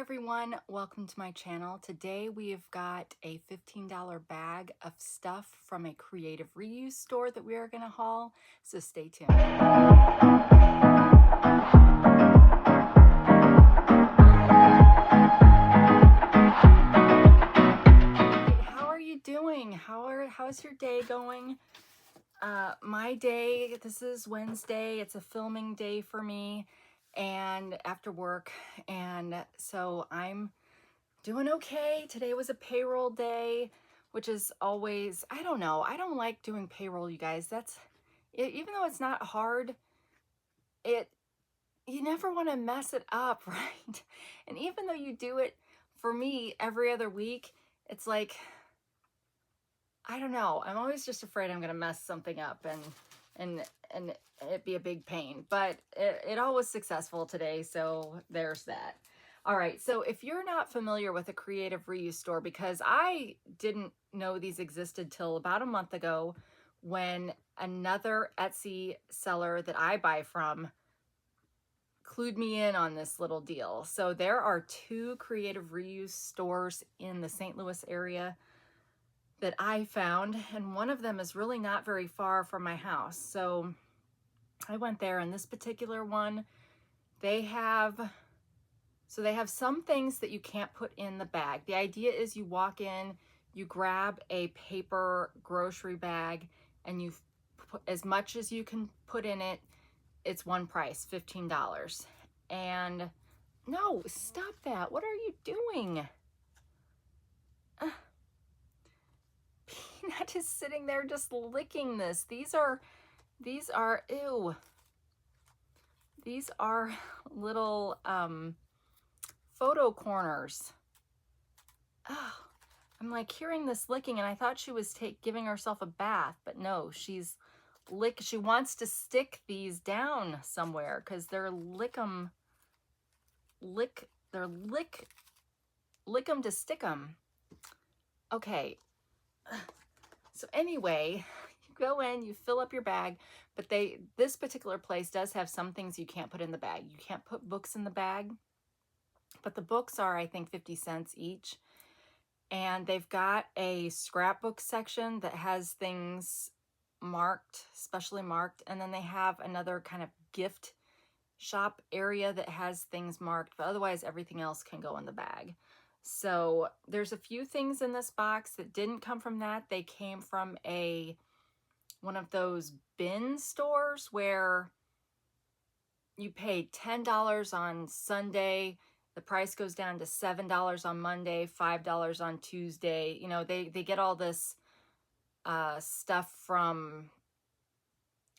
everyone, welcome to my channel. Today we've got a $15 bag of stuff from a creative reuse store that we are going to haul, so stay tuned. How are you doing? How's your day going? My day, this is Wednesday, it's a filming day for me and after work, and so I'm doing okay. Today was a payroll day, which is always, I don't know, I don't like doing payroll, you guys. That's it, even though it's not hard, you never want to mess it up, right? And even though you do it, for me, every other week, it's like, I don't know, I'm always just afraid I'm gonna mess something up and it be a big pain, but it all was successful today, so there's that. All right, so if you're not familiar with a creative reuse store, because I didn't know these existed till about a month ago when another Etsy seller that I buy from clued me in on this little deal. So there are two creative reuse stores in the St. Louis area that I found, and one of them is really not very far from my house. So I went there, and this particular one, they have some things that you can't put in the bag. The idea is you walk in, you grab a paper grocery bag, and you put as much as you can put in it. It's one price, $15. And no, stop that. What are you doing? Peanut is sitting there just licking this. These are, ew. These are little photo corners. Oh, I'm like hearing this licking, and I thought she was giving herself a bath, but no, she wants to stick these down somewhere because they're lick 'em to stick 'em. Okay. So anyway, you go in, you fill up your bag, but this particular place does have some things you can't put in the bag. You can't put books in the bag, but the books are, I think, 50 cents each. And they've got a scrapbook section that has things marked, specially marked, and then they have another kind of gift shop area that has things marked, but otherwise everything else can go in the bag. So there's a few things in this box that didn't come from that. They came from one of those bin stores where you pay $10 on Sunday, the price goes down to $7 on Monday, $5 on Tuesday. You know, they get all this stuff from,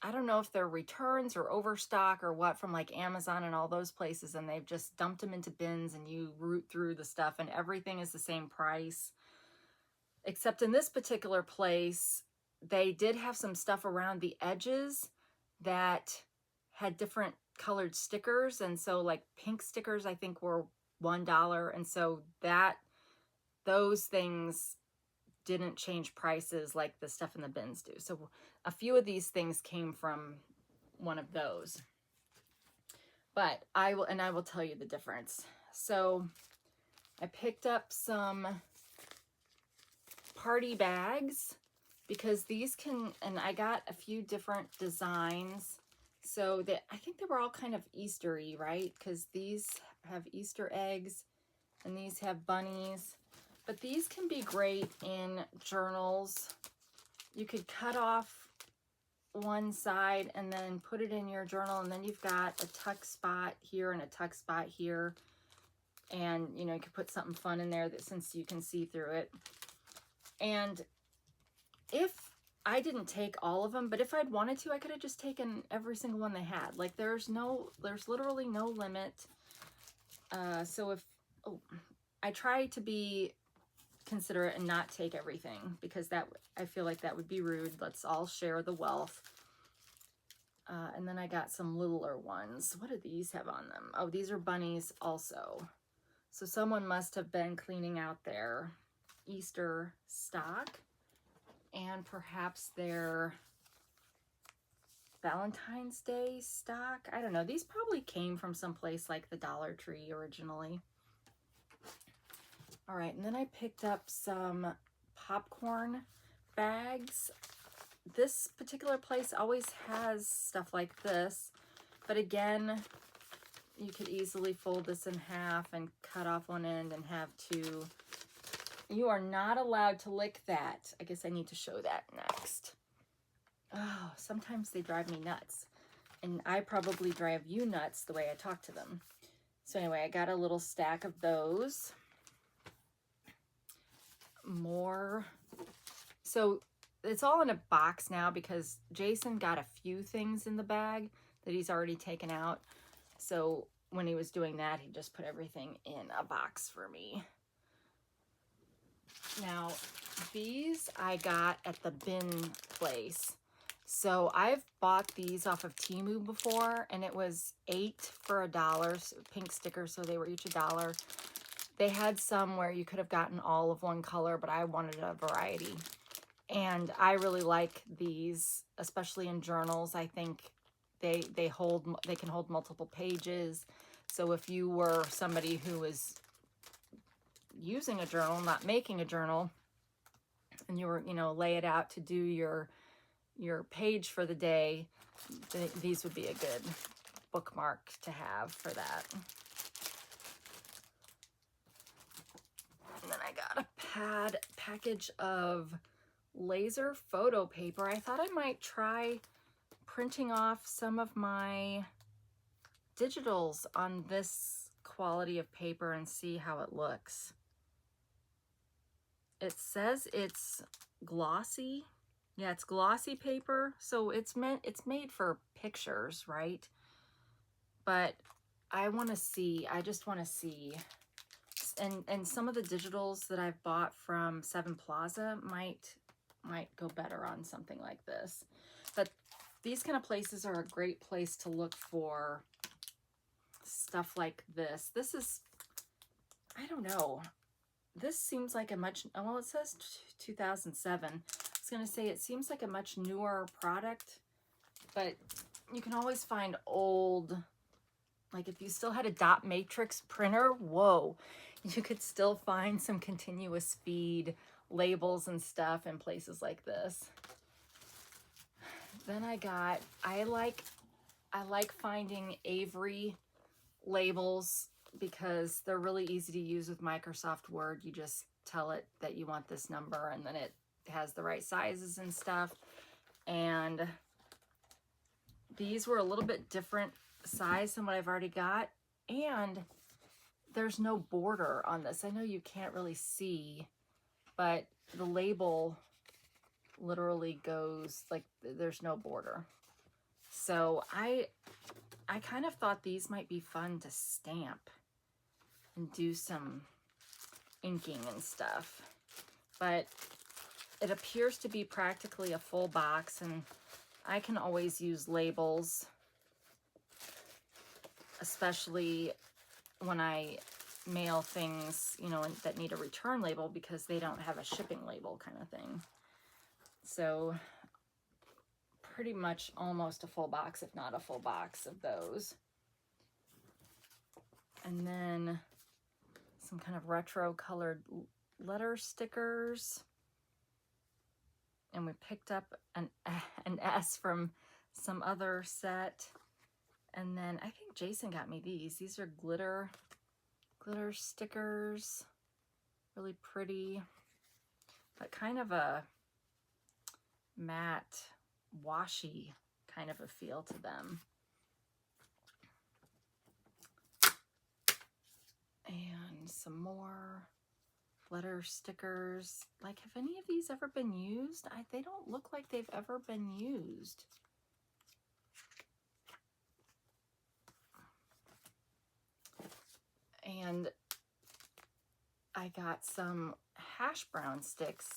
I don't know if they're returns or overstock or what, from like Amazon and all those places, and they've just dumped them into bins, and you root through the stuff and everything is the same price. Except in this particular place, they did have some stuff around the edges that had different colored stickers, and so like pink stickers I think were $1, and so those things didn't change prices like the stuff in the bins do. So a few of these things came from one of those, but I will tell you the difference. So I picked up some party bags because these and I got a few different designs, so that I think they were all kind of Easter-y, right? Because these have Easter eggs and these have bunnies. But these can be great in journals. You could cut off one side and then put it in your journal, and then you've got a tuck spot here and a tuck spot here. And, you know, you could put something fun in there that, since you can see through it. And if I didn't take all of them, but if I'd wanted to, I could have just taken every single one they had. Like, there's literally no limit. I try to be considerate and not take everything, because I feel like that would be rude. Let's all share the wealth. And then I got some littler ones. What do these have on them? Oh, these are bunnies also. So someone must have been cleaning out their Easter stock, and perhaps their Valentine's Day stock. I don't know. These probably came from someplace like the Dollar Tree originally. All right, and then I picked up some popcorn bags. This particular place always has stuff like this, but again, you could easily fold this in half and cut off one end and have two. You are not allowed to lick that. I guess I need to show that next. Oh, sometimes they drive me nuts. And I probably drive you nuts the way I talk to them. So anyway, I got a little stack of those. More. So it's all in a box now because Jason got a few things in the bag that he's already taken out. So when he was doing that, he just put everything in a box for me. Now, these I got at the bin place. So I've bought these off of Temu before, and it was 8 for $1, pink stickers, so they were each $1. They had some where you could have gotten all of one color, but I wanted a variety. And I really like these, especially in journals. I think they can hold multiple pages. So if you were somebody who was using a journal, not making a journal, and you were, lay it out to do your page for the day, these would be a good bookmark to have for that. And then I got a package of laser photo paper. I thought I might try printing off some of my digitals on this quality of paper and see how it looks. It says it's glossy. Yeah, it's glossy paper, so it's made for pictures, right? But I want to see. I just want to see. And some of the digitals that I've bought from Seven Plaza might go better on something like this. But these kind of places are a great place to look for stuff like this. This is, I don't know. This seems like a much, well, it says 2007. I was going to say it seems like a much newer product, but you can always find old, like if you still had a dot matrix printer, whoa, you could still find some continuous feed labels and stuff in places like this. Then I like finding Avery labels because they're really easy to use with Microsoft Word. You just tell it that you want this number and then it has the right sizes and stuff. And these were a little bit different size than what I've already got. And there's no border on this. I know you can't really see, but the label literally goes like there's no border. So I kind of thought these might be fun to stamp and do some inking and stuff. But it appears to be practically a full box, and I can always use labels, especially when I mail things, that need a return label because they don't have a shipping label kind of thing. So pretty much almost a full box, if not a full box of those. And then some kind of retro colored letter stickers. And we picked up an S from some other set. And then I think Jason got me these. These are glitter stickers. Really pretty, but kind of a matte, washy kind of a feel to them. And some more letter stickers. Like, have any of these ever been used? They don't look like they've ever been used. And I got some hash brown sticks.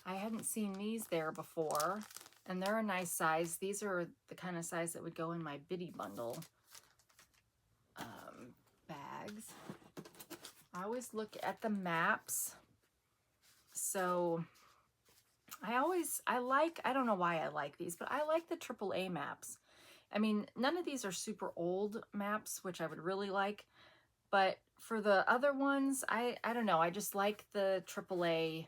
I hadn't seen these there before, and they're a nice size. These are the kind of size that would go in my Biddy bundle bags. I always look at the maps. So I don't know why I like these, but I like the AAA maps. I mean, none of these are super old maps, which I would really like, But for the other ones, I don't know. I just like the AAA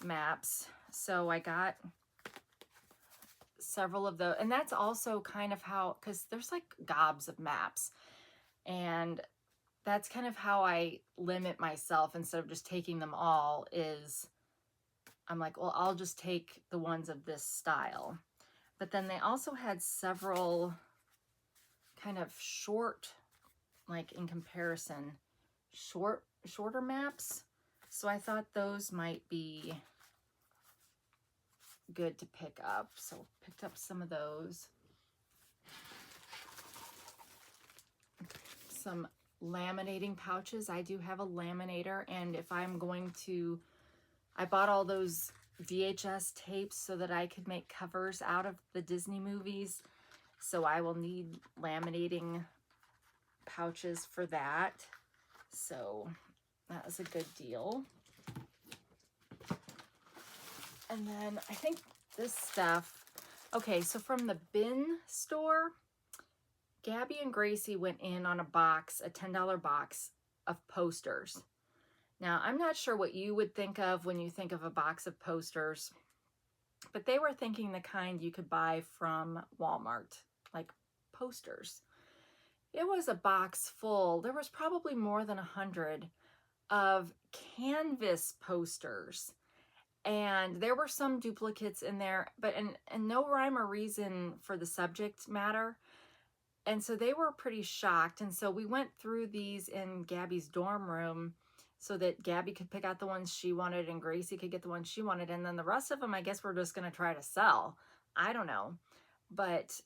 maps. So I got several of those. And that's also kind of how, because there's like gobs of maps. And that's kind of how I limit myself instead of just taking them all is I'm like, well, I'll just take the ones of this style. But then they also had several kind of short, like in comparison, shorter maps. So I thought those might be good to pick up. So picked up some of those. Some laminating pouches. I do have a laminator, and if I'm going to, I bought all those VHS tapes so that I could make covers out of the Disney movies. So I will need laminating pouches for that. So that was a good deal. And then I think this stuff, okay, so from the bin store, Gabby and Gracie went in on a box, a $10 box of posters. Now, I'm not sure what you would think of when you think of a box of posters, but they were thinking the kind you could buy from Walmart, like posters. It was a box full. There was probably more than 100 of canvas posters. And there were some duplicates in there, but and no rhyme or reason for the subject matter. And so they were pretty shocked. And so we went through these in Gabby's dorm room so that Gabby could pick out the ones she wanted and Gracie could get the ones she wanted. And then the rest of them, I guess we're just going to try to sell. I don't know. But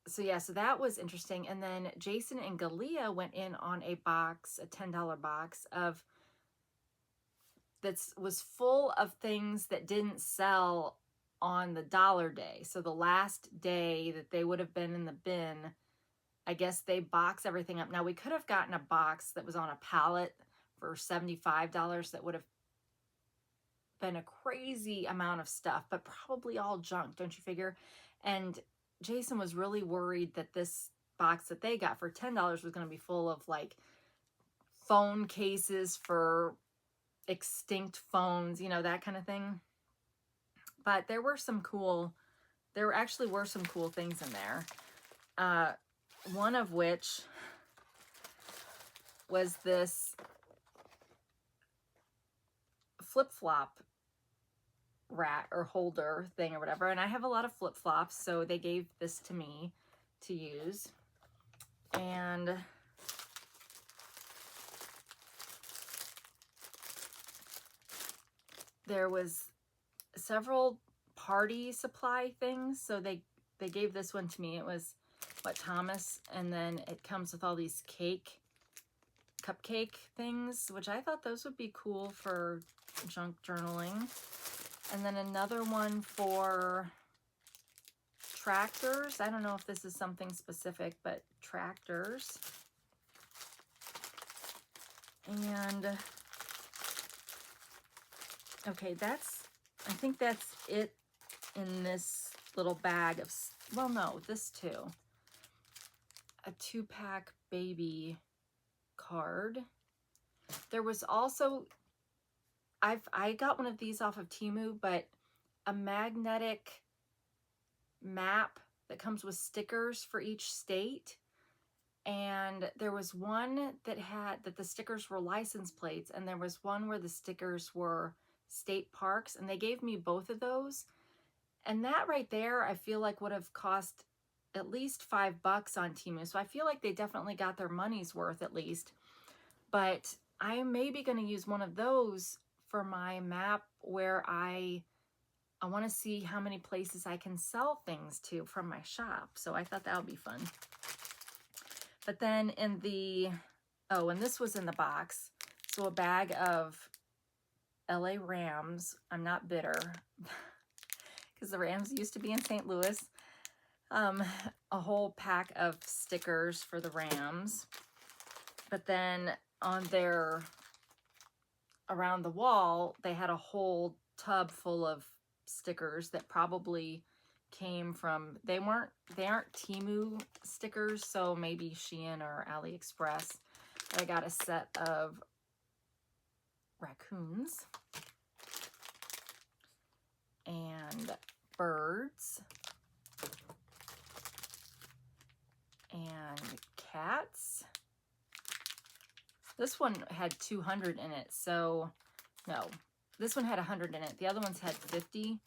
so yeah, so that was interesting. And then Jason and Galia went in on a box, a $10 box of that was full of things that didn't sell on the dollar day. So the last day that they would have been in the bin, I guess they box everything up. Now we could have gotten a box that was on a pallet for $75. That would have been a crazy amount of stuff, but probably all junk, don't you figure? And Jason was really worried that this box that they got for $10 was going to be full of like phone cases for extinct phones, you know, that kind of thing. But there were some cool, there actually were some cool things in there. One of which was this flip-flop rack or holder thing or whatever. And I have a lot of flip-flops, so they gave this to me to use. And there was several party supply things. So they gave this one to me. It was what, Thomas, and then it comes with all these cupcake things, which I thought those would be cool for junk journaling. And then another one for tractors. I don't know if this is something specific, but tractors. And okay, I think that's it in this little bag of, well, no, this too. A 2-pack baby card. There was also, I got one of these off of Temu, but a magnetic map that comes with stickers for each state. And there was one that the stickers were license plates, and there was one where the stickers were state parks, and they gave me both of those. And that right there, I feel like would have cost at least $5 on Temu. So I feel like they definitely got their money's worth at least. But I may be going to use one of those for my map where I want to see how many places I can sell things to from my shop. So I thought that would be fun. But then in the, oh, and this was in the box. So a bag of LA Rams. I'm not bitter because the Rams used to be in St. Louis. A whole pack of stickers for the Rams. But then on their, around the wall, they had a whole tub full of stickers that probably came from, they aren't Temu stickers, so maybe Shein or AliExpress. I got a set of raccoons and birds and cats. This one had 200 in it, so no, this one had 100 in it. The other ones had 50.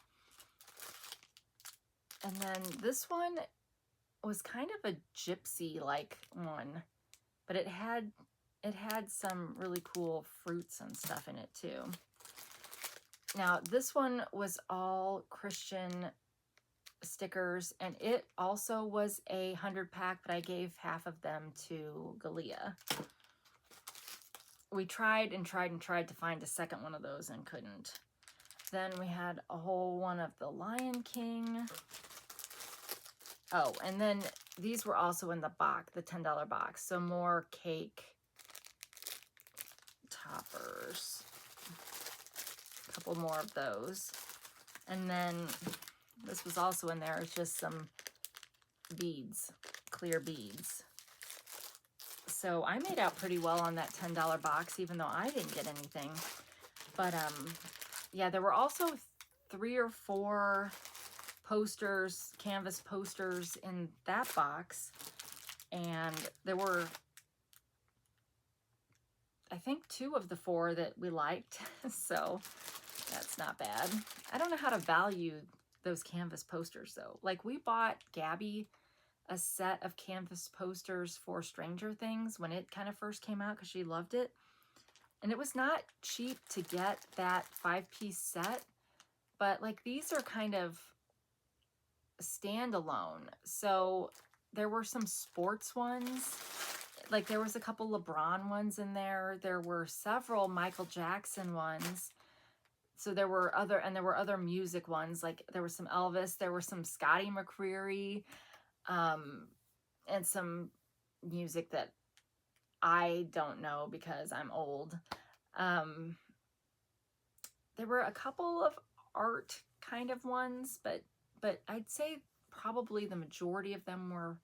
And then this one was kind of a gypsy-like one, but it had some really cool fruits and stuff in it too. Now, this one was all Christian stickers, and it also was a 100 pack, but I gave half of them to Galia. We tried and tried and tried to find a second one of those and couldn't. Then we had a whole one of the Lion King. Oh, and then these were also in the box, the $10 box. So more cake toppers. A couple more of those. And then this was also in there. It's just some beads, clear beads. So I made out pretty well on that $10 box, even though I didn't get anything. But yeah, there were also 3 or 4 posters, canvas posters in that box. And there were, I think, 2 of the 4 that we liked. So that's not bad. I don't know how to value those canvas posters though. Like, we bought Gabby a set of canvas posters for Stranger Things when it kind of first came out because she loved it. And it was not cheap to get that 5-piece set, but like these are kind of standalone. So there were some sports ones, like there was a couple LeBron ones in there. There were several Michael Jackson ones. So there were other music ones, like there was some Elvis, there were some Scotty McCreery, and some music that I don't know because I'm old. There were a couple of art kind of ones, but I'd say probably the majority of them were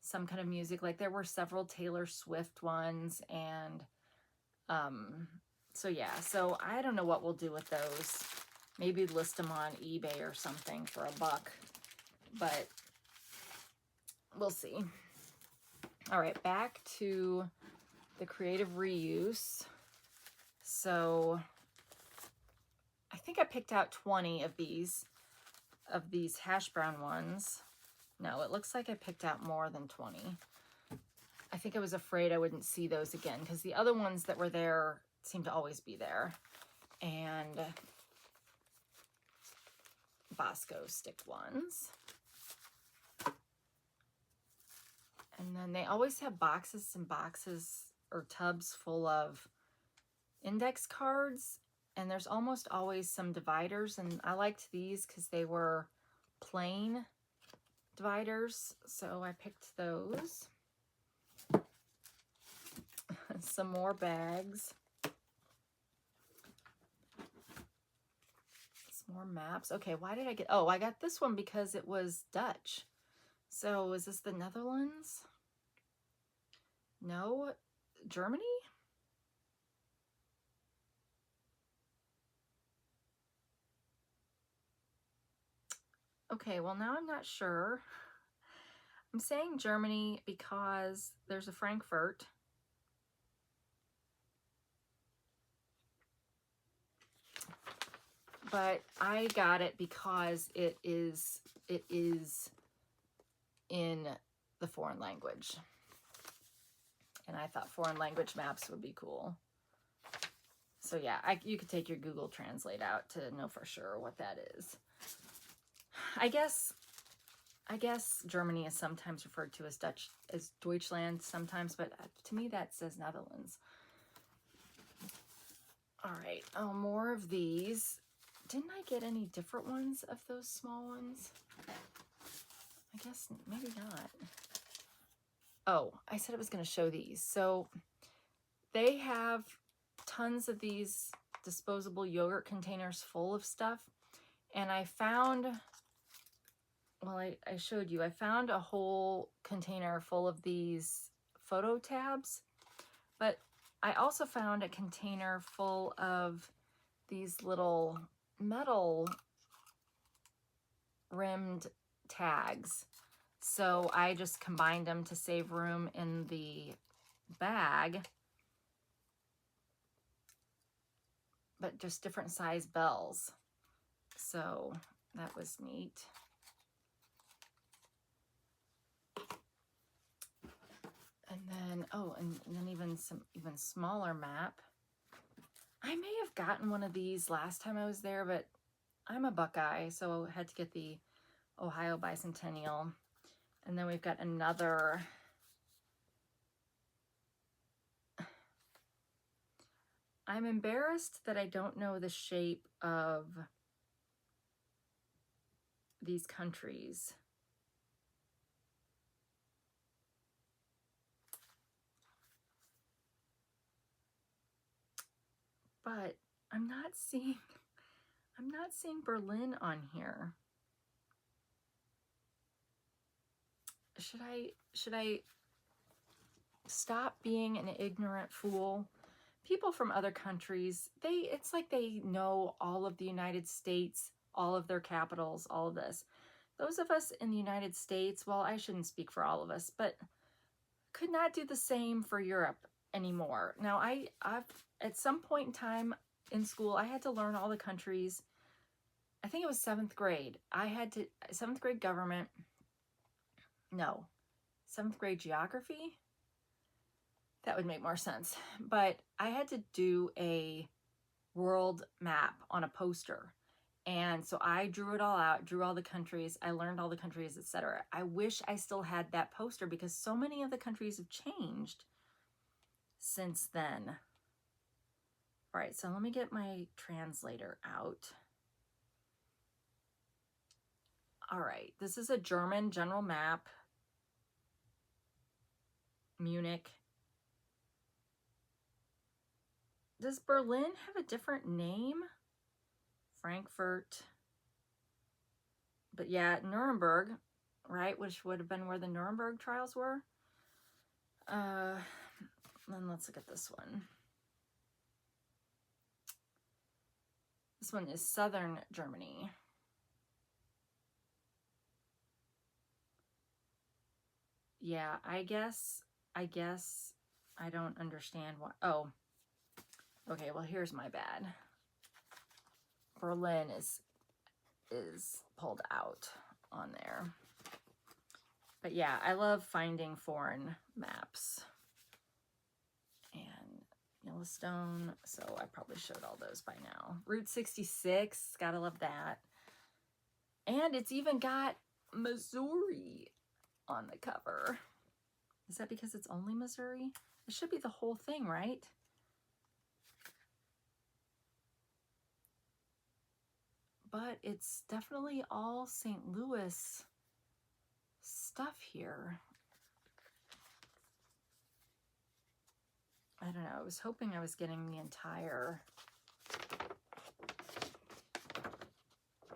some kind of music. Like there were several Taylor Swift ones, and so yeah, so I don't know what we'll do with those. Maybe list them on eBay or something for $1, but we'll see. All right, back to the creative reuse. So I think I picked out 20 of these hash brown ones. No, it looks like I picked out more than 20. I think I was afraid I wouldn't see those again because the other ones that were there seem to always be there. And Bosco stick ones. And then they always have boxes and boxes or tubs full of index cards. And there's almost always some dividers. And I liked these because they were plain dividers. So I picked those. Some more bags. Some more maps. Okay, why did I get... Oh, I got this one because it was Dutch. So is this the Netherlands? No. Germany? Okay, well now I'm not sure. I'm saying Germany because there's a Frankfurt. But I got it because it is in the foreign language. And I thought foreign language maps would be cool. So yeah, you could take your Google Translate out to know for sure what that is. I guess Germany is sometimes referred to as Deutschland sometimes, but to me that says Netherlands. All right, oh, more of these. Didn't I get any different ones of those small ones? I guess maybe not. Oh, I said I was going to show these. So they have tons of these disposable yogurt containers full of stuff. And I found, well, I showed you, I found a whole container full of these photo tabs, But I also found a container full of these little metal rimmed tags. So I just combined them to save room in the bag, but just different size bells. So that was neat. And then, oh, and then even some even smaller map. I may have gotten one of these last time I was there, but I'm a Buckeye, so I had to get the Ohio Bicentennial. And then we've got another. I'm embarrassed that I don't know the shape of these countries. But I'm not seeing Berlin on here. Should I stop being an ignorant fool? People from other countries, it's like they know all of the United States, all of their capitals, all of this. Those of us in the United States, well, I shouldn't speak for all of us, but could not do the same for Europe anymore. Now, I've at some point in time in school, I had to learn all the countries. I think it was 7th grade. 7th grade government. No, 7th grade geography. That would make more sense. But I had to do a world map on a poster. And so I drew it all out, drew all the countries. I learned all the countries, etc. I wish I still had that poster because so many of the countries have changed since then. All right, so let me get my translator out. All right, this is a German general map. Munich. Does Berlin have a different name? Frankfurt. But yeah, Nuremberg, right? Which would have been where the Nuremberg trials were. Then let's look at this one. This one is southern Germany. Yeah, I guess I don't understand why. Oh, okay, well, here's my bad. Berlin is pulled out on there. But yeah, I love finding foreign maps. And Yellowstone, so I probably showed all those by now. Route 66, gotta love that. And it's even got Missouri on the cover. Is that because it's only Missouri? It should be the whole thing, right? But it's definitely all St. Louis stuff here. I don't know. I was hoping I was getting the entire.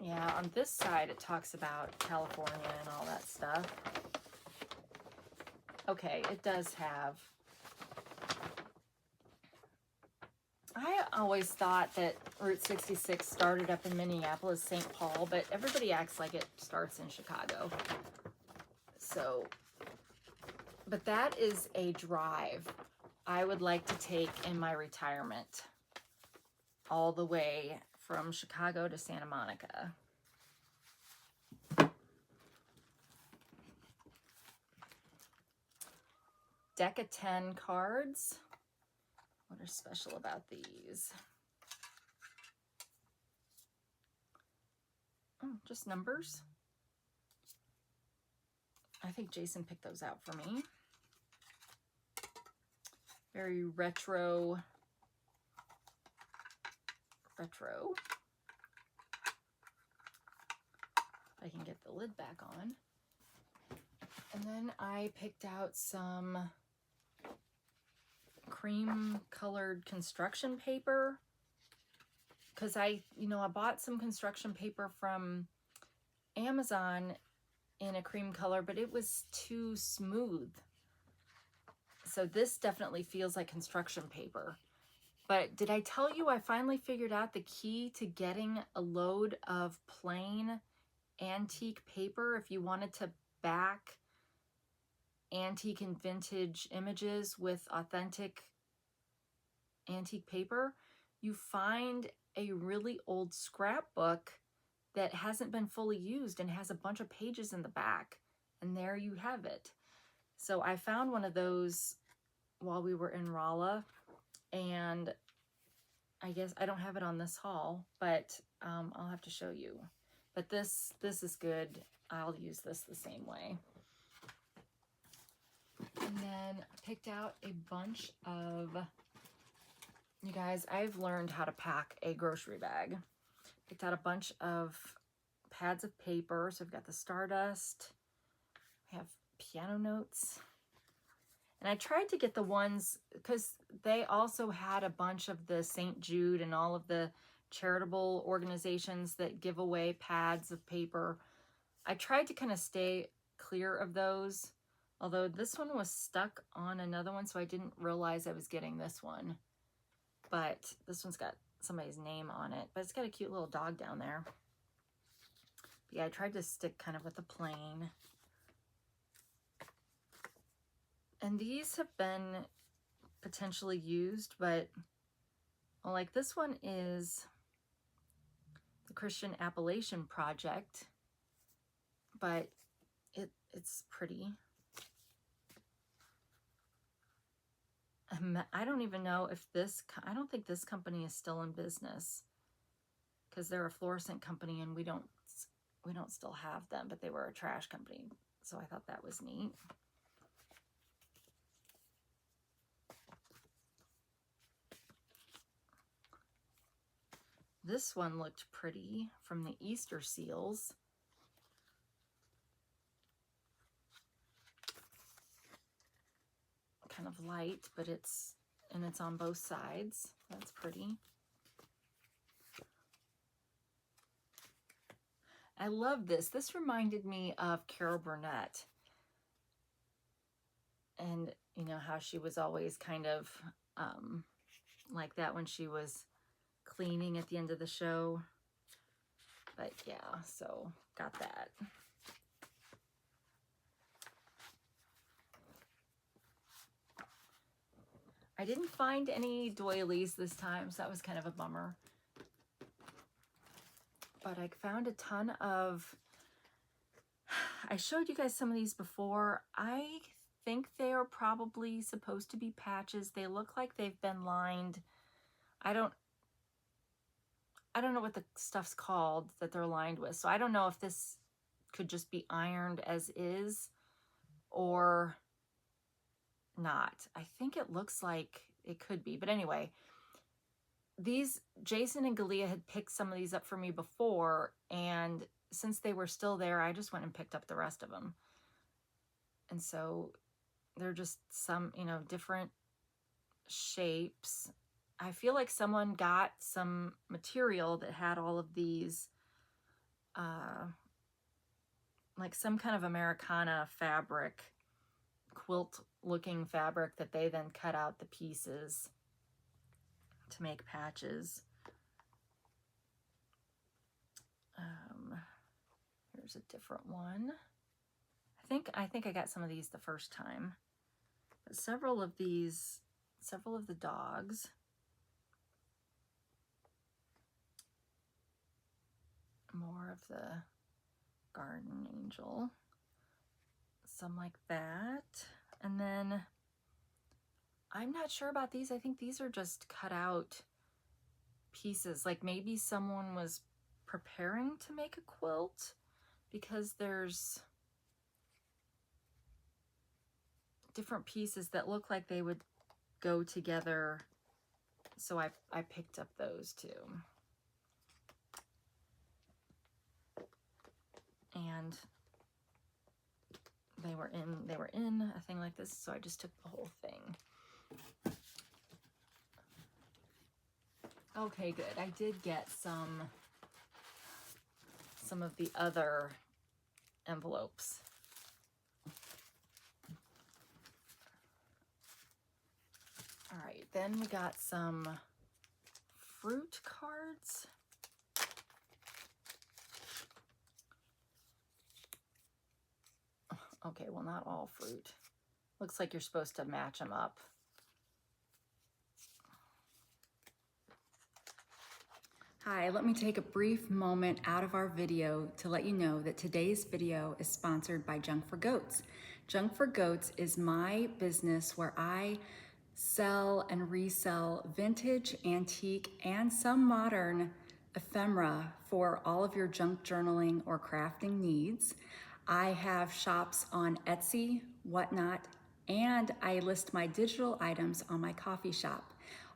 Yeah, on this side it talks about California and all that stuff. Okay, it does have. I always thought that Route 66 started up in Minneapolis, St. Paul, but everybody acts like it starts in Chicago. So, but that is a drive I would like to take in my retirement all the way from Chicago to Santa Monica. Deck of 10 cards. What is special about these? Oh, just numbers. I think Jason picked those out for me. Very retro. If I can get the lid back on. And then I picked out some cream colored construction paper because I bought some construction paper from Amazon in a cream color, but it was too smooth. So this definitely feels like construction paper. But did I tell you I finally figured out the key to getting a load of plain antique paper if you wanted to back antique and vintage images with authentic antique paper? You find a really old scrapbook that hasn't been fully used and has a bunch of pages in the back, and there you have it. So I found one of those while we were in Rolla, and I guess I don't have it on this haul, but I'll have to show you. But this is good. I'll use this the same way. And then I picked out a bunch of, you guys, I've learned how to pack a grocery bag. Picked out a bunch of pads of paper. So I've got the Stardust, I have piano notes. And I tried to get the ones, because they also had a bunch of the St. Jude and all of the charitable organizations that give away pads of paper. I tried to kind of stay clear of those, although this one was stuck on another one, so I didn't realize I was getting this one. But this one's got somebody's name on it, but it's got a cute little dog down there. But yeah, I tried to stick kind of with the plain. And these have been potentially used, but well, like this one is the Christian Appalachian Project, but it's pretty. I don't even know if this, I don't think this company is still in business, because they're a fluorescent company and we don't still have them, but they were a trash company. So I thought that was neat. This one looked pretty from the Easter seals. Kind of light, but it's on both sides. That's pretty. I love this. This reminded me of Carol Burnett. And you know how she was always kind of like that when she was cleaning at the end of the show. But yeah, so got that. I didn't find any doilies this time, so that was kind of a bummer. But I found a ton of, I showed you guys some of these before. I think they are probably supposed to be patches. They look like they've been lined. I don't know what the stuff's called that they're lined with. So I don't know if this could just be ironed as is or not. I think it looks like it could be. But anyway, these, Jason and Galia had picked some of these up for me before, and since they were still there, I just went and picked up the rest of them. And so they're just some, you know, different shapes. I feel like someone got some material that had all of these, like some kind of Americana fabric, quilt looking fabric, that they then cut out the pieces to make patches. Here's a different one. I think I got some of these the first time. But several of the dogs. More of the garden angel. Some like that. And then I'm not sure about these. I think these are just cut out pieces. Like maybe someone was preparing to make a quilt, because there's different pieces that look like they would go together. So I picked up those too. And they were in a thing like this, so I just took the whole thing. Okay, good. I did get some of the other envelopes. then we got some fruit cards. Okay, well, not all fruit. Looks like you're supposed to match them up. Hi, let me take a brief moment out of our video to let you know that today's video is sponsored by Junk for Goats. Junk for Goats is my business where I sell and resell vintage, antique, and some modern ephemera for all of your junk journaling or crafting needs. I have shops on Etsy, Whatnot, and I list my digital items on my coffee shop.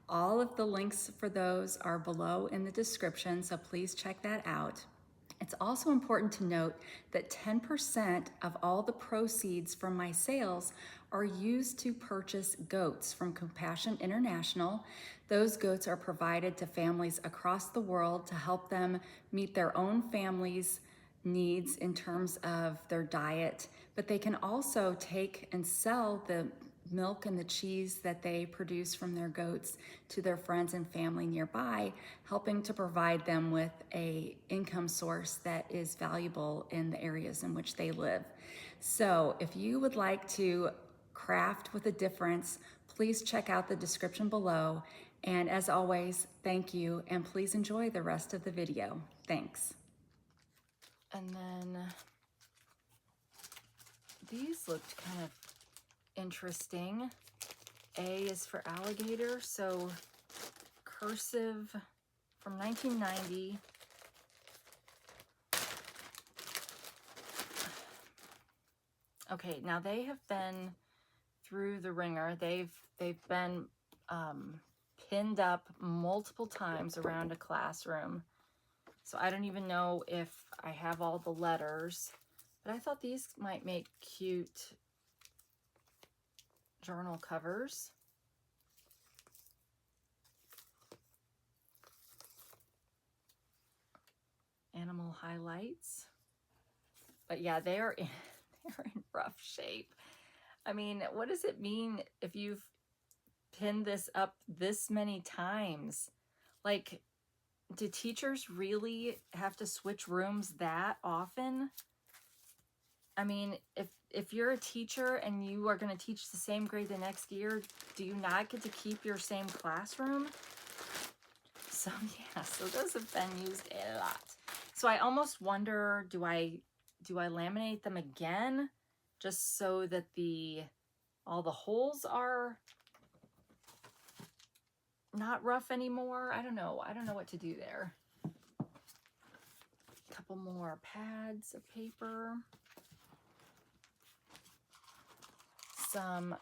All of the links for those are below in the description, so please check that out. It's also important to note that 10% of all the proceeds from my sales are used to purchase goats from Compassion International. Those goats are provided to families across the world to help them meet their own families' needs in terms of their diet, but they can also take and sell the milk and the cheese that they produce from their goats to their friends and family nearby, helping to provide them with an income source that is valuable in the areas in which they live. So if you would like to craft with a difference, please check out the description below. And as always, thank you, and please enjoy the rest of the video. Thanks. And then these looked kind of interesting. A is for alligator, so cursive from 1990. Okay, now they have been through the ringer. They've been pinned up multiple times around a classroom. So I don't even know if I have all the letters, but I thought these might make cute journal covers. Animal highlights. But yeah, they're in rough shape. I mean, what does it mean if you've pinned this up this many times? Like, do teachers really have to switch rooms that often? I mean, if you're a teacher and you are going to teach the same grade the next year, do you not get to keep your same classroom? So yeah, so those have been used a lot. So I almost wonder, do I laminate them again just so that all the holes are not rough anymore? I don't know. I don't know what to do there. A couple more pads of paper. Some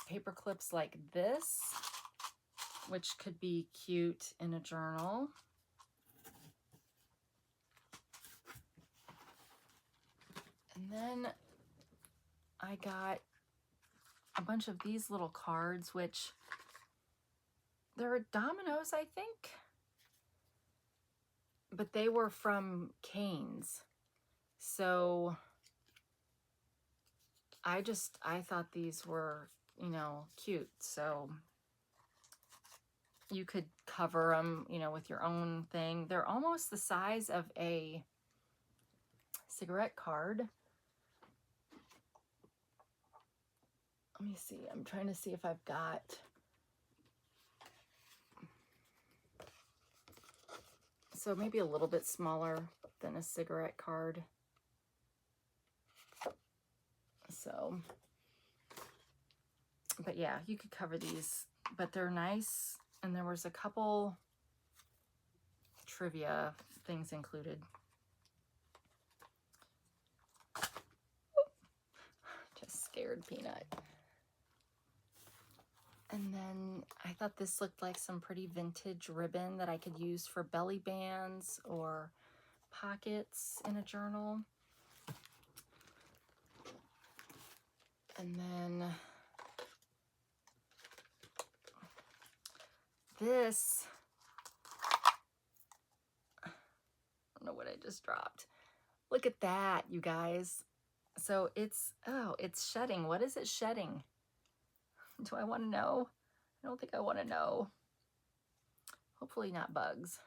paper clips like this, which could be cute in a journal. And then I got a bunch of these little cards, which they're dominoes, I think, but they were from Cane's. So I thought these were, you know, cute. So you could cover them, you know, with your own thing. They're almost the size of a cigarette card. Let me see. I'm trying to see if I've got... So maybe a little bit smaller than a cigarette card. So, but yeah, you could cover these, but they're nice. And there was a couple trivia things included. Just scared Peanut. And then I thought this looked like some pretty vintage ribbon that I could use for belly bands or pockets in a journal. And then this, I don't know what I just dropped. Look at that, you guys. So it's, oh, it's shedding. What is it shedding? Do I want to know? I don't think I want to know. Hopefully not bugs.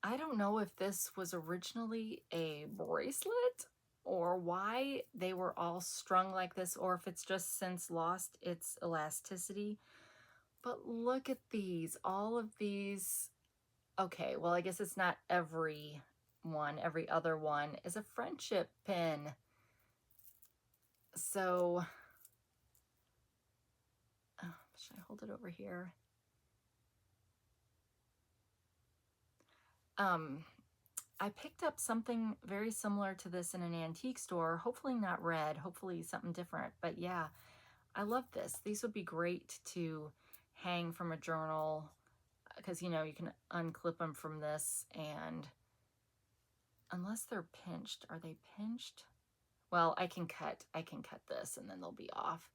I don't know if this was originally a bracelet or why they were all strung like this, or if it's just since lost its elasticity. But look at these, all of these. Okay, well, I guess it's not every one. Every other one is a friendship pin. So, should I hold it over here? I picked up something very similar to this in an antique store. Hopefully not red, hopefully something different. But yeah, I love this. These would be great to hang from a journal because, you know, you can unclip them from this, and unless they're pinched, are they pinched? Well, I can cut this and then they'll be off.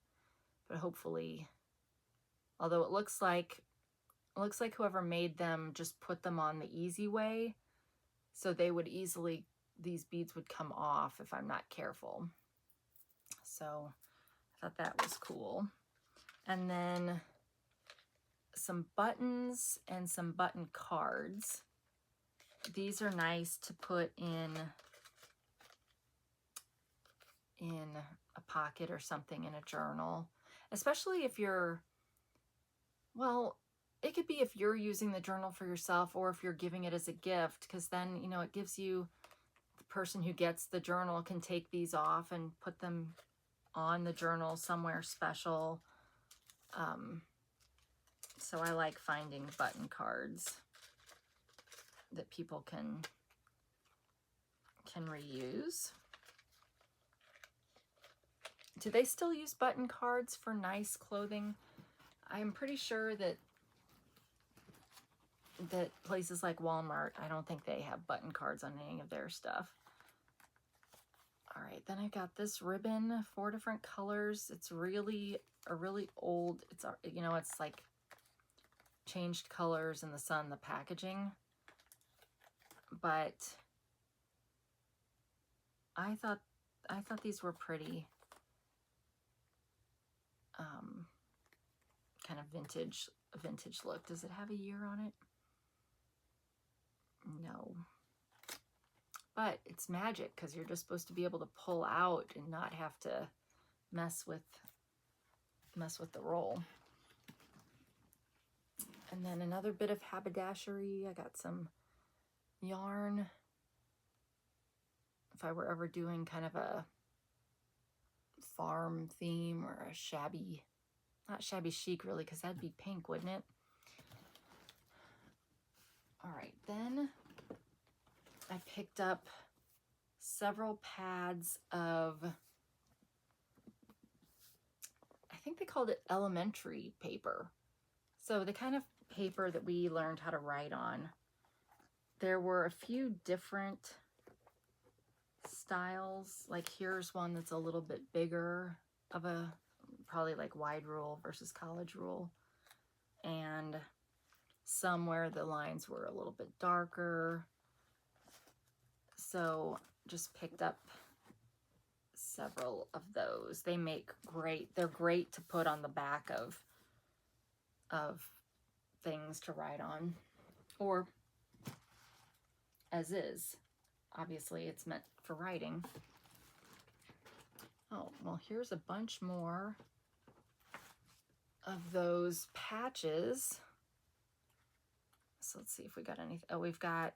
But hopefully, although it looks like whoever made them just put them on the easy way, so they would easily, these beads would come off if I'm not careful. So I thought that was cool. And then some buttons and some button cards. These are nice to put in a pocket or something in a journal, especially if you're, well, it could be if you're using the journal for yourself or if you're giving it as a gift, because then, you know, it gives you, the person who gets the journal can take these off and put them on the journal somewhere special. So I like finding button cards that people can reuse. Do they still use button cards for nice clothing? I'm pretty sure that places like Walmart, I don't think they have button cards on any of their stuff. All right, then I got this ribbon, 4 different colors. It's really a really old, it's, you know, it's like changed colors in the sun, the packaging. But I thought these were pretty. Kind of vintage look. Does it have a year on it? No. But it's magic because you're just supposed to be able to pull out and not have to mess with the roll. And then another bit of haberdashery. I got some yarn. If I were ever doing kind of a farm theme or a shabby, not shabby chic really, because that'd be pink, wouldn't it? All right, then I picked up several pads of, I think they called it elementary paper. So the kind of paper that we learned how to write on. There were a few different styles. Like here's one that's a little bit bigger of a, probably like wide rule versus college rule. And some where the lines were a little bit darker. So just picked up several of those. They make great, they're great to put on the back of things to write on, or as is. Obviously it's meant for writing. Oh, well, here's a bunch more of those patches. So let's see if we got anything. Oh, we've got,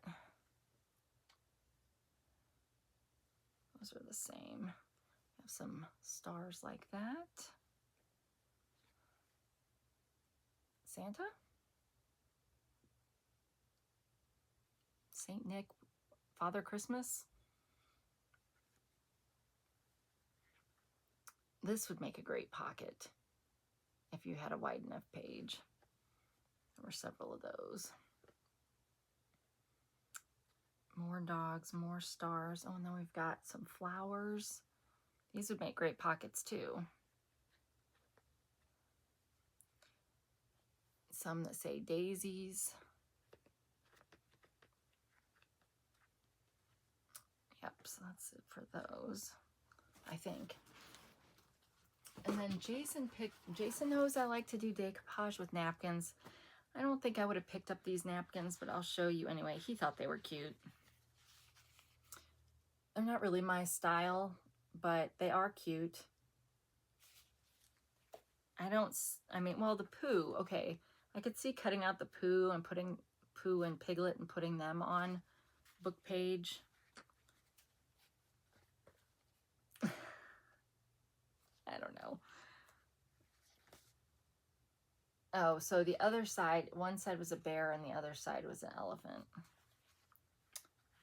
those are the same. We have some stars like that. Santa? Saint Nick, Father Christmas. This would make a great pocket if you had a wide enough page. There were several of those. More dogs, more stars. Oh, and then we've got some flowers. These would make great pockets too. Some that say daisies. Yep, so that's it for those, I think. And then Jason knows I like to do decoupage with napkins. I don't think I would have picked up these napkins, but I'll show you anyway. He thought they were cute. They're not really my style, but they are cute. Well, the poo, okay. I could see cutting out the poo and putting Pooh and Piglet and putting them on book page. I don't know. Oh, so the other side, one side was a bear and the other side was an elephant.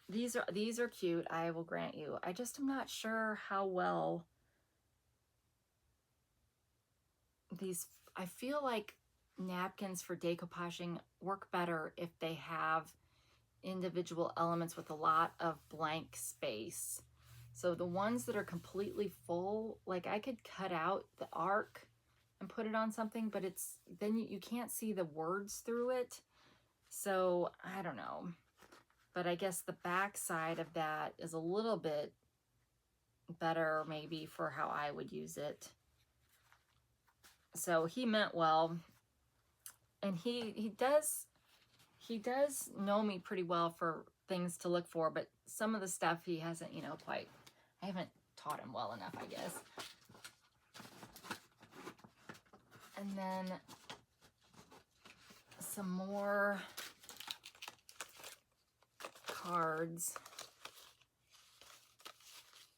These are cute, I will grant you. I just am not sure how well these, I feel like napkins for decoupaging work better if they have individual elements with a lot of blank space. So the ones that are completely full, like I could cut out the arc and put it on something, but it's then you can't see the words through it. So I don't know. But I guess the back side of that is a little bit better maybe for how I would use it. So he meant well. And he does know me pretty well for things to look for, but some of the stuff he hasn't, quite, I haven't taught him well enough, I guess. And then some more cards.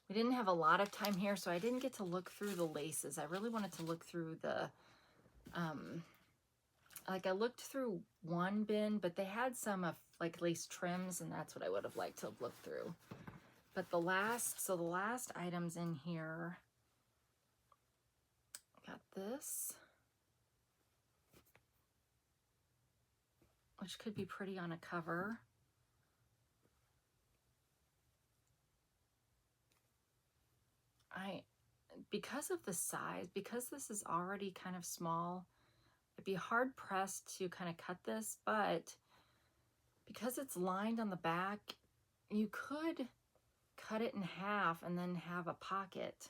We didn't have a lot of time here, so I didn't get to look through the laces. I really wanted to look through the, I looked through one bin, but they had some of like lace trims, and that's what I would have liked to look through. But the last items in here, got this, which could be pretty on a cover. Because of the size, because this is already kind of small, I'd be hard pressed to kind of cut this, but because it's lined on the back, you could cut it in half and then have a pocket.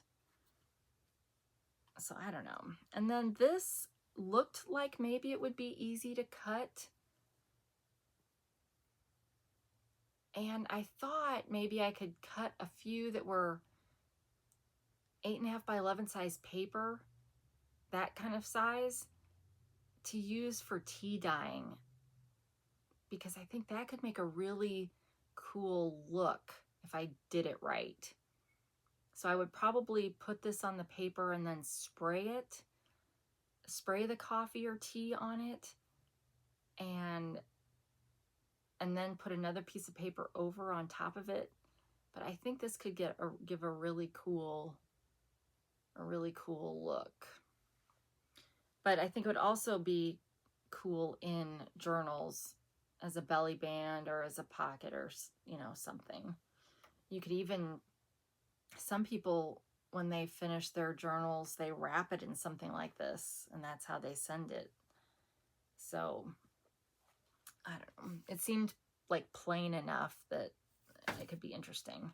So I don't know. And then this looked like maybe it would be easy to cut. And I thought maybe I could cut a few that were 8.5 by 11 size paper, that kind of size, to use for tea dyeing, because I think that could make a really cool look if I did it right. So I would probably put this on the paper and then spray the coffee or tea on it, and then put another piece of paper over on top of it. But I think this could give a really cool look. But I think it would also be cool in journals as a belly band or as a pocket or, something. You could even, some people, when they finish their journals, they wrap it in something like this, and that's how they send it. So, I don't know. It seemed like plain enough that it could be interesting.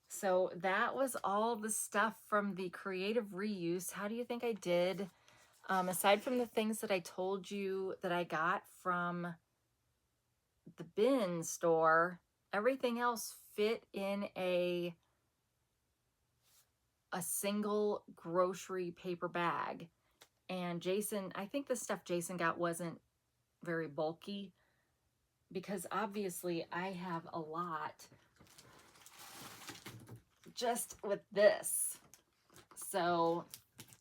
So that was all the stuff from the creative reuse. How do you think I did? Aside from the things that I told you that I got from the bin store, everything else fit in a single grocery paper bag. And Jason, I think the stuff Jason got wasn't very bulky, because obviously I have a lot just with this. So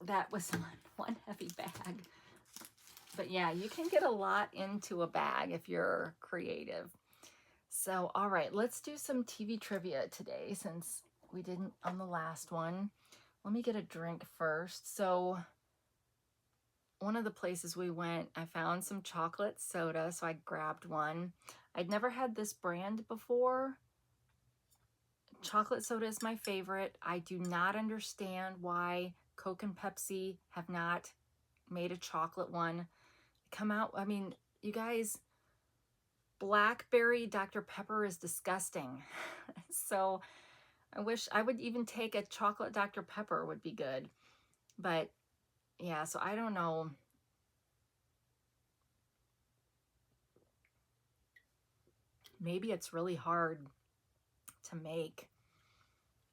that was one heavy bag. But yeah, you can get a lot into a bag if you're creative. So, all right, let's do some TV trivia today since we didn't on the last one. Let me get a drink first. So one of the places we went, I found some chocolate soda, so I grabbed one. I'd never had this brand before. Chocolate soda is my favorite. I do not understand why Coke and Pepsi have not made a chocolate one. Come out, I mean, you guys, blackberry Dr. Pepper is disgusting. So I wish I would even take a chocolate Dr. Pepper would be good. But yeah, so I don't know. Maybe it's really hard to make,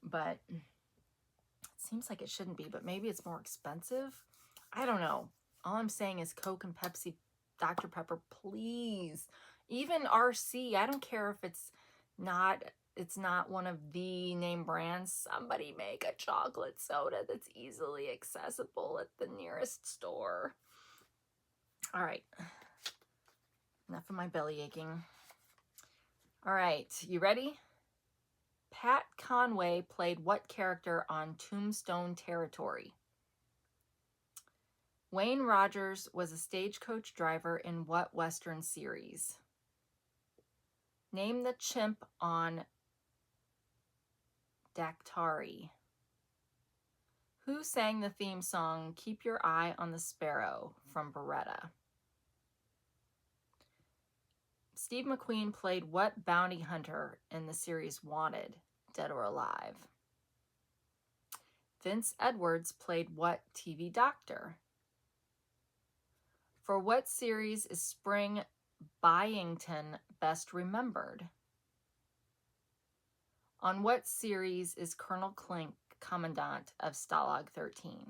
but it seems like it shouldn't be, but maybe it's more expensive. I don't know. All I'm saying is Coke and Pepsi, Dr. Pepper, please. Even RC, I don't care if it's not one of the name brands. Somebody make a chocolate soda that's easily accessible at the nearest store. All right. Enough of my belly aching. All right, you ready? Pat Conway played what character on Tombstone Territory? Wayne Rogers was a stagecoach driver in what Western series? Name the chimp on Daktari. Who sang the theme song Keep Your Eye on the Sparrow from Beretta? Steve McQueen played what bounty hunter in the series Wanted, Dead or Alive? Vince Edwards played what TV doctor? For what series is Spring Byington best remembered? On what series is Colonel Klink commandant of Stalag 13? All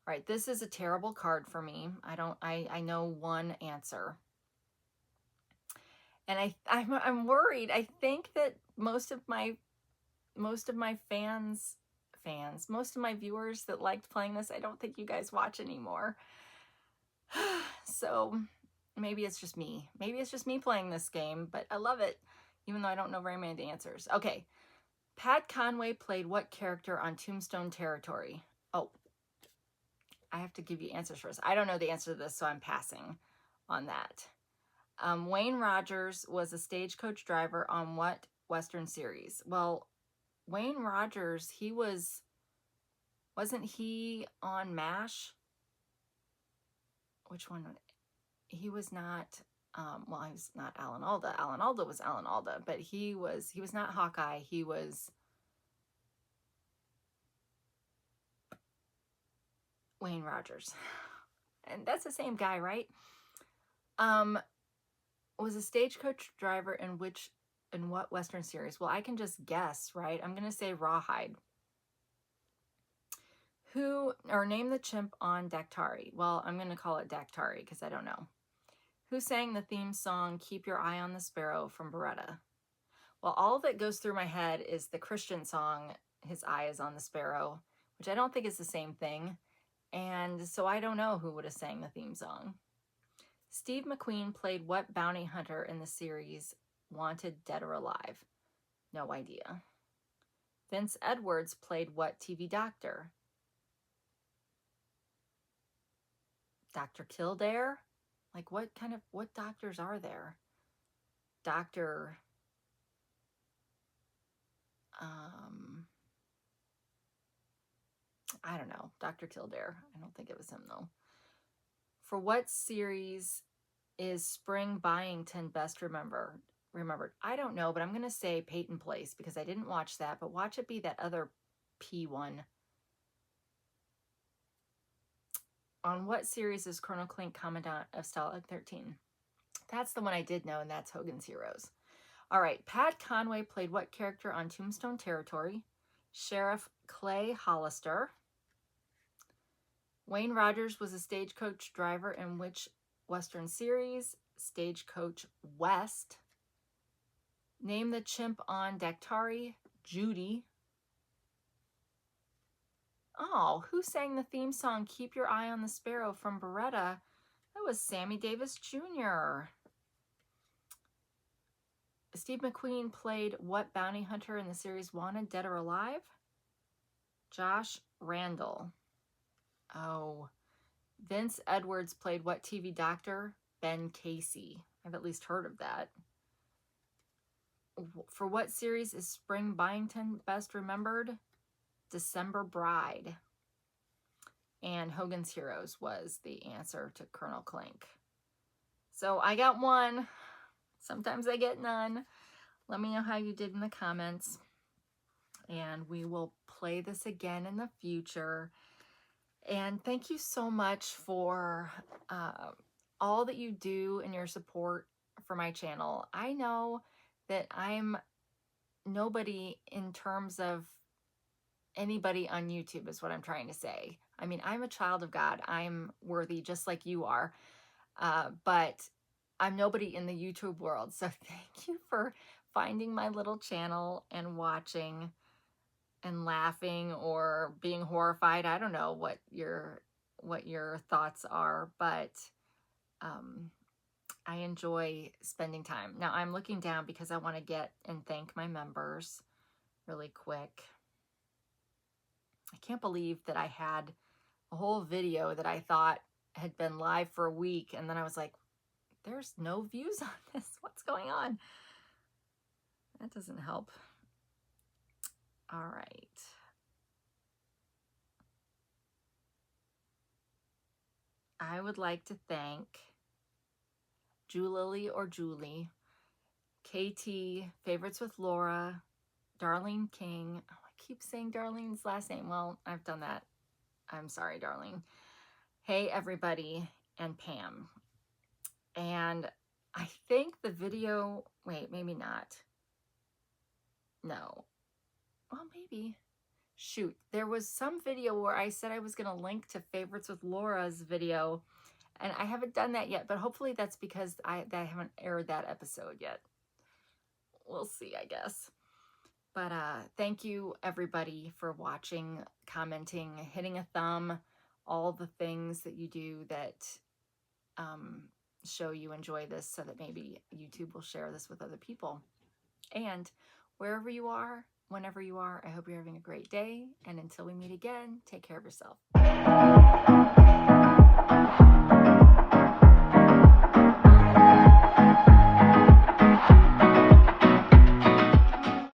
right, this is a terrible card for me. I know one answer. And I'm worried. I think that most of my fans, most of my viewers that liked playing this, I don't think you guys watch anymore. So maybe it's just me. Maybe it's just me playing this game, but I love it, even though I don't know very many of the answers. Okay. Pat Conway played what character on Tombstone Territory? Oh, I have to give you answers first. I don't know the answer to this, so I'm passing on that. Wayne Rogers was a stagecoach driver on what Western series? Well, Wayne Rogers, wasn't he on MASH? Which one? He was not, well, he was not Alan Alda. Alan Alda was Alan Alda, but he was not Hawkeye. He was Wayne Rogers. And that's the same guy, right? Was a stagecoach driver in what Western series? Well, I can just guess, right? I'm going to say Rawhide. Name the chimp on Daktari. Well, I'm going to call it Daktari because I don't know. Who sang the theme song Keep Your Eye on the Sparrow from Beretta? Well, all that goes through my head is the Christian song, His Eye is on the Sparrow, which I don't think is the same thing. And so I don't know who would have sang the theme song. Steve McQueen played what bounty hunter in the series Wanted, Dead or Alive? No idea. Vince Edwards played what TV doctor? Dr. Kildare? Like what doctors are there? Dr. I don't know. Dr. Kildare. I don't think it was him though. For what series is Spring Byington best remembered? I don't know, but I'm going to say Peyton Place because I didn't watch that, but watch it be that other P one. On what series is Colonel Klink commandant of Stalag 13? That's the one I did know, and that's Hogan's Heroes. All right, Pat Conway played what character on Tombstone Territory? Sheriff Clay Hollister. Wayne Rogers was a stagecoach driver in which Western series? Stagecoach West. Name the chimp on Daktari? Judy. Oh, who sang the theme song Keep Your Eye on the Sparrow from Beretta? That was Sammy Davis Jr. Steve McQueen played what bounty hunter in the series Wanted, Dead or Alive? Josh Randall. Oh. Vince Edwards played what TV doctor? Ben Casey. I've at least heard of that. For what series is Spring Byington best remembered? December Bride. And Hogan's Heroes was the answer to Colonel Klink. So I got one. Sometimes I get none. Let me know how you did in the comments. And we will play this again in the future. And thank you so much for all that you do and your support for my channel. I know that I'm nobody in terms of anybody on YouTube is what I'm trying to say. I mean, I'm a child of God. I'm worthy just like you are. But I'm nobody in the YouTube world. So thank you for finding my little channel and watching and laughing or being horrified. I don't know what your thoughts are, but I enjoy spending time. Now I'm looking down because I want to get and thank my members really quick. I can't believe that I had a whole video that I thought had been live for a week, and then I was like, there's no views on this. What's going on? That doesn't help. All right. I would like to thank Julily or Julie, KT, Favorites with Laura, Darlene King. Oh, I keep saying Darlene's last name. Well, I've done that. I'm sorry, Darlene. Hey, everybody, and Pam. And I think the video, wait, maybe not. No. Well, maybe. Shoot, there was some video where I said I was going to link to Favorites with Laura's video, and I haven't done that yet, but hopefully that's because I haven't aired that episode yet. We'll see, I guess. But thank you, everybody, for watching, commenting, hitting a thumb, all the things that you do that show you enjoy this so that maybe YouTube will share this with other people. And wherever you are, whenever you are, I hope you're having a great day. And until we meet again, take care of yourself.